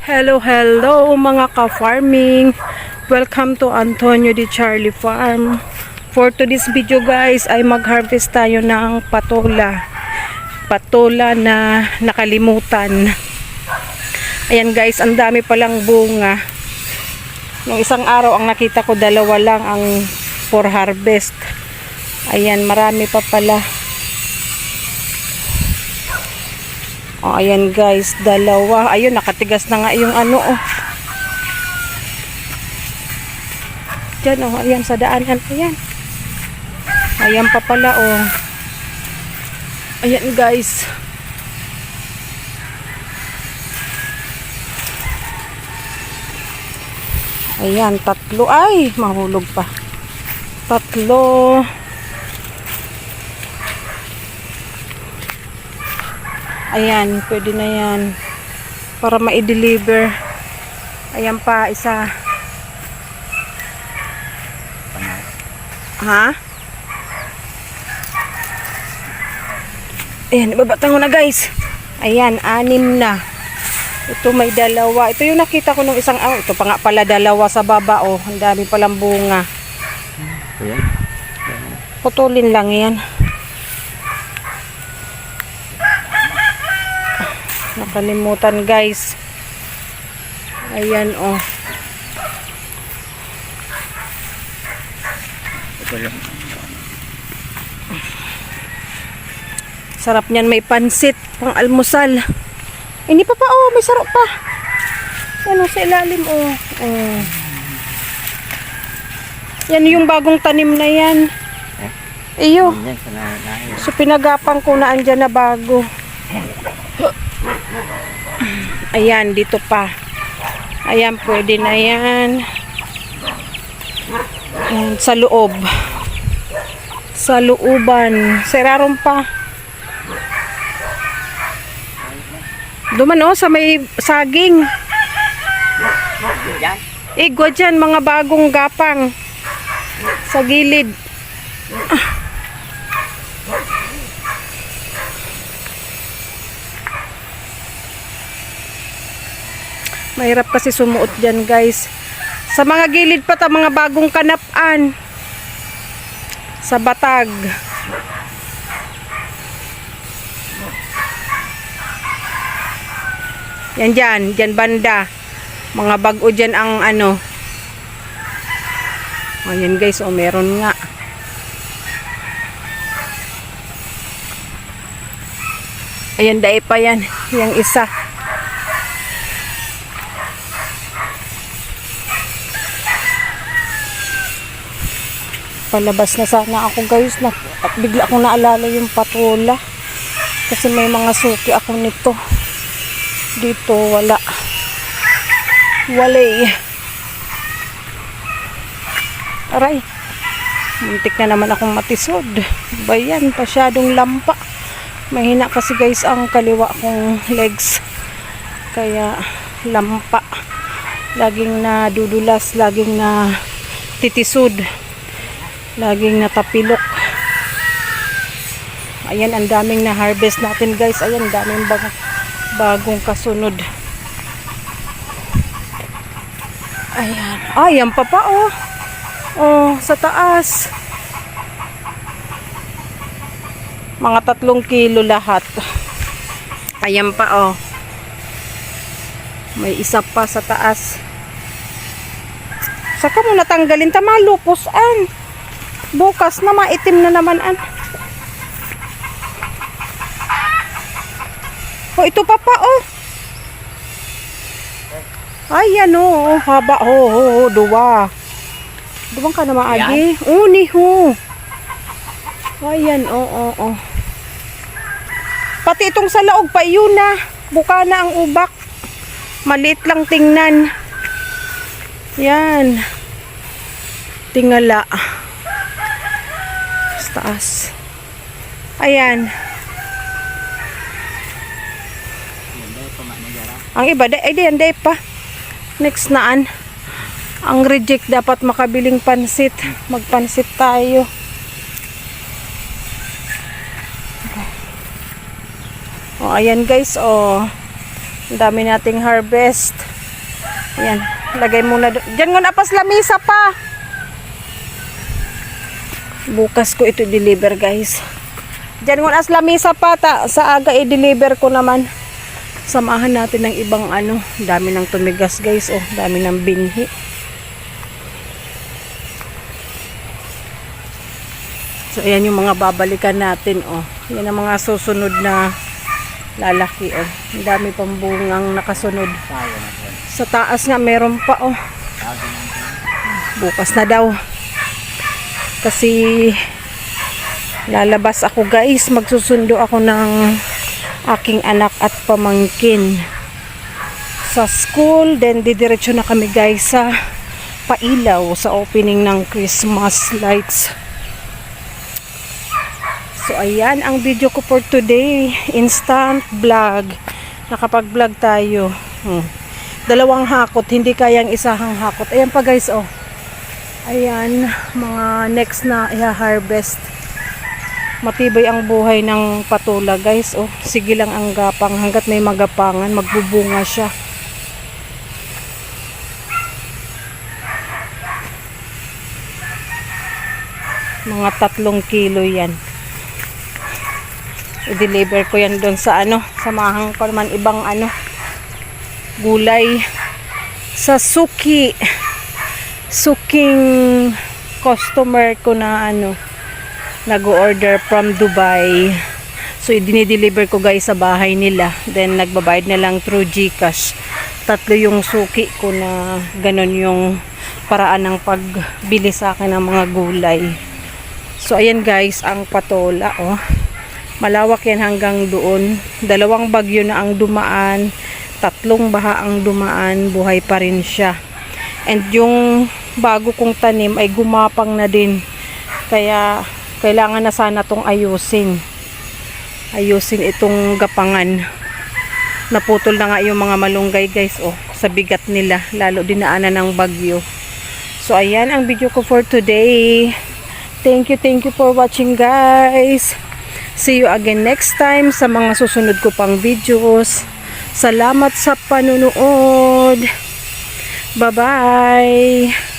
Hello, hello mga ka-farming. Welcome to Antonio de Charlie Farm. For today's video guys ay mag-harvest tayo ng patola. Patola na nakalimutan. Ayan guys, ang dami palang bunga. Nung isang araw ang nakita ko dalawa lang ang for harvest. Ayan, marami pa pala. Oh, ayan guys, dalawa. Ayun, nakatigas na nga yung ano oh. Diyan oh, ayan sa daanan. Ayan. Ayan pa pala oh. Ayan guys. Ayan, tatlo. Ay, mahulog pa. Tatlo. Ayan, pwede na yan. Para ma-deliver. Ayan pa, isa. Ha? Ayan, ibabatang ko na guys. Ayan, 6 na. Ito may dalawa. Ito yung nakita ko nung isang araw. Ito pa nga pala dalawa sa baba. Oh, ang dami palang bunga. Ayan. Putulin lang yan. Nakalimutan guys. Ayan oh. Sarap niyan, may pansit pang almusal. Hindi pa oh, may sarap pa. Ano sa ilalim oh. Oh. Yan yung bagong tanim na yan. Iyo. So pinagapang ko na andyan na bago. Ayan, dito pa. Ayan, pwede na yan. Ayan, sa loob. Sa looban. Seraron pa. Duman oh, sa may saging. Igwa dyan, mga bagong gapang. Sa gilid. Mahirap kasi sumuot dyan guys. Sa mga gilid pa ta, mga bagong kanapan. Sa batag. Yan dyan, dyan banda. Mga bago dyan ang ano. Ayan guys, oh meron nga. Ayan, dahi pa yan. Yang isa. Palabas na sana ako guys, bigla akong naalala yung patola kasi may mga suki ako nito dito. Wala aray, muntik na naman akong matisod. Bayan, pasyadong lampa, mahina kasi guys ang kaliwa kong legs, kaya lampa, laging nadudulas, laging na titisod, laging natapilok. Ayan, ang daming na harvest natin guys. Ayan, daming bagong kasunod. Ayan. Ayan pa oh. Oh, sa taas. Mga 3 kilo lahat. Ayan pa oh. May isa pa sa taas. Saka mo natanggalin, tamalupos an. Bukas na maitim na naman an. Oh, ito pa oh. Ay, ano, haba ho, duwa. Duwang ka na maagi. Uni ho. Ayan, oh. Pati itong sa laog pa, yun na. Buka na ang ubak. Maliit lang tingnan. Yan. Tingala. Taas. Ayan. Ang iba, ay di pa. Next naan. Ang reject dapat makabiling pansit. Magpansit tayo. O, ayan guys, o. Ang dami nating harvest. Ayan, lagay muna doon. Diyan ko na pas lamisa pa. Bukas ko ito deliver guys. Diyan ko na lamisa pa. Sa aga i-deliver ko naman. Samahan natin ng ibang ano. Dami ng tumigas guys. Oh, dami ng binhi. So, ayan yung mga babalikan natin. Oh, yan ang mga susunod na lalaki. Oh, ang dami pang bungang nakasunod. Sa taas nga meron pa. Oh, bukas na daw. Kasi lalabas ako guys. Magsusundo ako ng aking anak at pamangkin sa school. Then didiretso na kami guys sa Pailaw sa opening ng Christmas lights. So ayan ang video ko for today. Instant vlog. Nakapag-vlog tayo. Dalawang hakot. Hindi kayang isahang hakot. Ayan pa guys oh. Ayan. Mga next na i-harvest. Matibay ang buhay ng patula guys oh. Sige lang ang gapang. Hanggat may magapangan magbubunga siya. Mga 3 kilo yan. I-deliver ko yan doon sa ano, samahan ko naman ibang ano, gulay sa suking customer ko na ano, nag-order from Dubai. So i-deliver ko guys sa bahay nila, then nagbabayad na lang through GCash. 3 yung suki ko na ganun yung paraan ng pagbili sa akin ng mga gulay. So ayan guys ang patola oh. Malawak yan hanggang doon. 2 bagyo na ang dumaan. 3 baha ang dumaan. Buhay pa rin siya. And yung bago kong tanim ay gumapang na din. Kaya kailangan na sana tong ayusin. Ayusin itong gapangan. Naputol na nga yung mga malunggay guys. Oh, sa bigat nila. Lalo dinaanan ng bagyo. So ayan ang video ko for today. Thank you for watching guys. See you again next time sa mga susunod ko pang videos. Salamat sa panunood. Bye-bye.